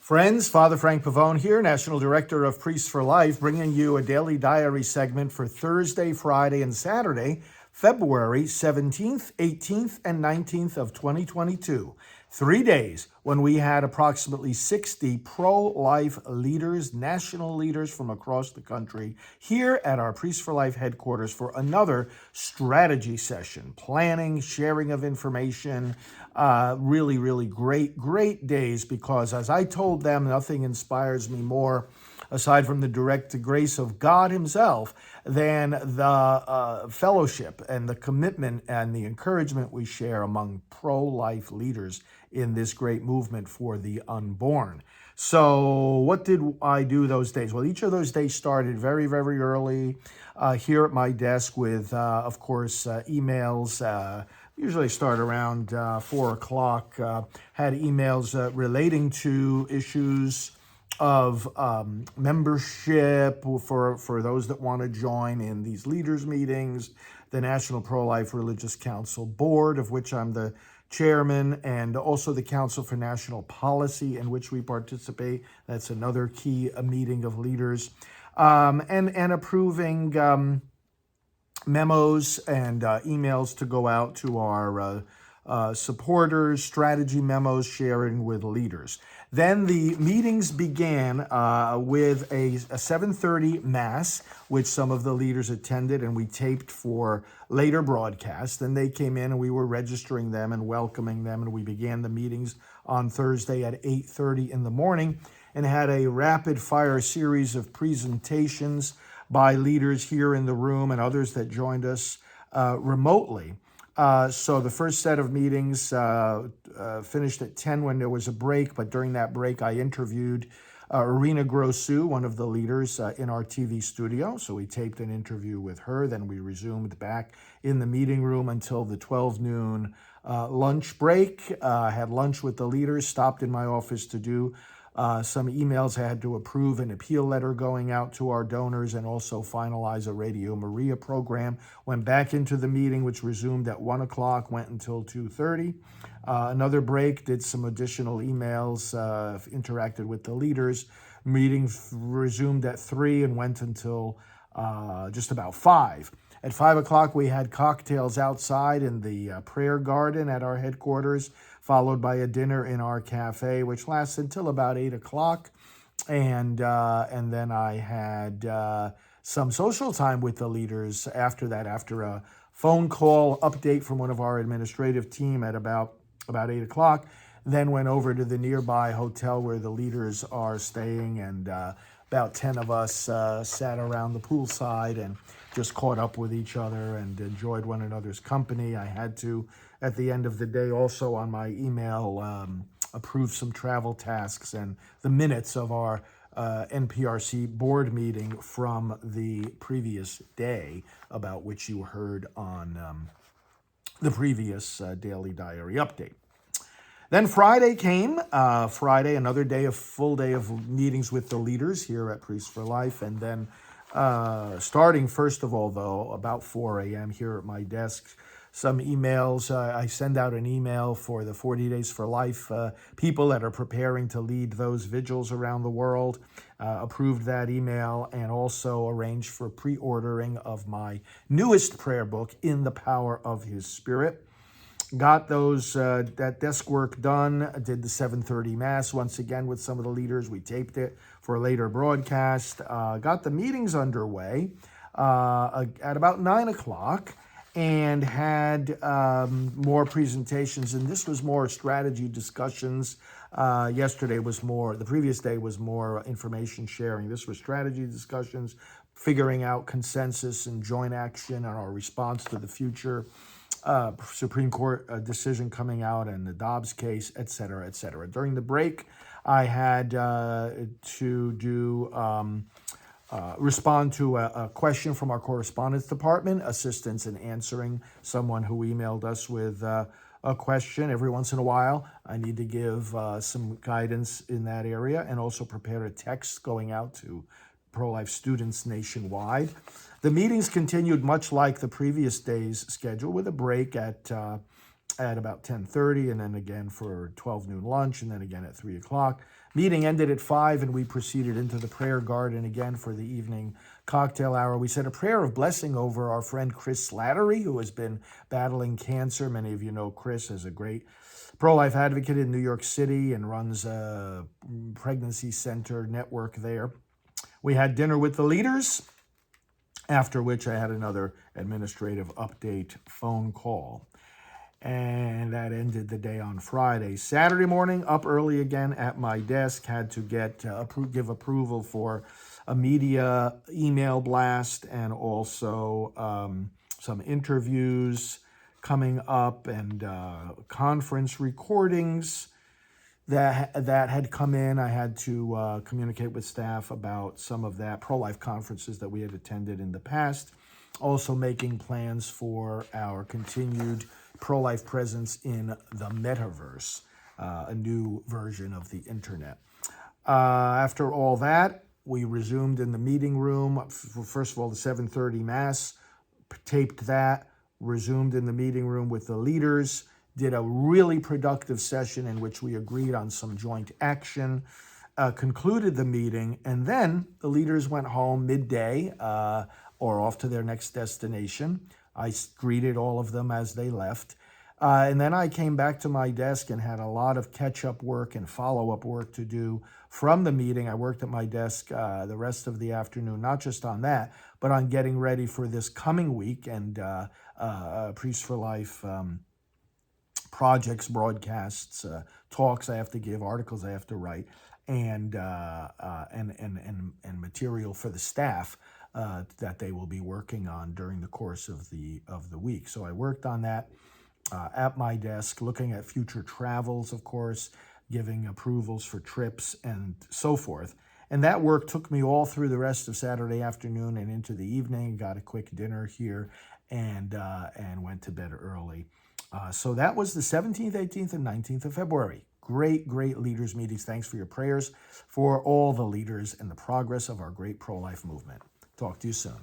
Friends, Father Frank Pavone here, National Director of Priests for Life, bringing you a daily diary segment for Thursday, Friday, and Saturday, February 17th, 18th, and 19th of 2022. 3 days when we had approximately 60 pro-life leaders, national leaders from across the country here at our Priests for Life headquarters for another strategy session, planning, sharing of information, really great days, because as I told them, nothing inspires me more aside from the direct grace of God himself than the fellowship and the commitment and the encouragement we share among pro-life leaders in this great movement for the unborn. So what did I do those days? Well, each of those days started very early here at my desk with, of course, emails. Usually start around 4 o'clock. Had emails relating to issues of membership for those that want to join in these leaders meetings, the National Pro-Life Religious Council Board, of which I'm the chairman, and also the Council for National Policy, in which we participate. That's another key meeting of leaders, and approving memos and emails to go out to our supporters, strategy memos sharing with leaders. Then the meetings began with a 7:30 Mass, which some of the leaders attended and we taped for later broadcast. Then they came in and we were registering them and welcoming them, and we began the meetings on Thursday at 8:30 in the morning and had a rapid fire series of presentations by leaders here in the room and others that joined us remotely. So the first set of meetings finished at 10 when there was a break, but during that break I interviewed Irina Grosu, one of the leaders in our TV studio. So we taped an interview with her, then we resumed back in the meeting room until the 12 noon lunch break. Had lunch with the leaders, stopped in my office to do some emails. I had to approve an appeal letter going out to our donors and also finalize a Radio Maria program. Went back into the meeting, which resumed at 1 o'clock, went until 2:30. Another break, did some additional emails, interacted with the leaders. Meeting resumed at 3 and went until just about 5. At 5 o'clock, we had cocktails outside in the prayer garden at our headquarters, followed by a dinner in our cafe, which lasted until about 8 o'clock. And then I had some social time with the leaders after that, after a phone call update from one of our administrative team at about 8 o'clock. Then went over to the nearby hotel where the leaders are staying, and about 10 of us sat around the poolside and just caught up with each other and enjoyed one another's company. I had to, at the end of the day, also on my email, approve some travel tasks and the minutes of our NPRC board meeting from the previous day, about which you heard on the previous daily diary update. Then Friday came. Friday, another day, a full day of meetings with the leaders here at Priests for Life. And then starting, first of all, though, about 4 a.m. here at my desk, some emails. I send out an email for the 40 Days for Life people that are preparing to lead those vigils around the world. Approved that email and also arranged for pre-ordering of my newest prayer book, In the Power of His Spirit. Got those that desk work done. Did the 7:30 Mass once again with some of the leaders. We taped it for a later broadcast. Got the meetings underway at about 9 o'clock and had more presentations. And this was more strategy discussions. Yesterday was more, the previous day was more information sharing. This was strategy discussions, figuring out consensus and joint action on our response to the future Supreme Court decision coming out and the Dobbs case, et cetera, et cetera. During the break, I had to do respond to a question from our correspondence department, assistance in answering someone who emailed us with a question. Every once in a while, I need to give some guidance in that area, and also prepare a text going out to pro-life students nationwide. The meetings continued much like the previous day's schedule, with a break at at about 10:30, and then again for 12 noon lunch, and then again at 3 o'clock. Meeting ended at 5, and we proceeded into the prayer garden again for the evening cocktail hour. We said a prayer of blessing over our friend Chris Slattery, who has been battling cancer. Many of you know Chris as a great pro-life advocate in New York City and runs a pregnancy center network there. We had dinner with the leaders, after which I had another administrative update phone call. And that ended the day on Friday. Saturday morning, up early again at my desk, had to give approval for a media email blast and also some interviews coming up and conference recordings that had come in. I had to communicate with staff about some of that, pro-life conferences that we had attended in the past. Also making plans for our continued pro-life presence in the metaverse, a new version of the internet. After all that, we resumed in the meeting room. First of all, the 7:30 Mass, taped that, resumed in the meeting room with the leaders, did a really productive session in which we agreed on some joint action, concluded the meeting, and then the leaders went home midday or off to their next destination. I greeted all of them as they left. And then I came back to my desk and had a lot of catch-up work and follow-up work to do from the meeting. I worked at my desk the rest of the afternoon, not just on that, but on getting ready for this coming week and Priests for Life projects, broadcasts, talks I have to give, articles I have to write, and material for the staff that they will be working on during the course of the week. So I worked on that at my desk, looking at future travels, of course, giving approvals for trips and so forth. And that work took me all through the rest of Saturday afternoon and into the evening. Got a quick dinner here and went to bed early. So that was the 17th, 18th, and 19th of February. Great leaders meetings. Thanks for your prayers for all the leaders and the progress of our great pro-life movement. Talk to you soon.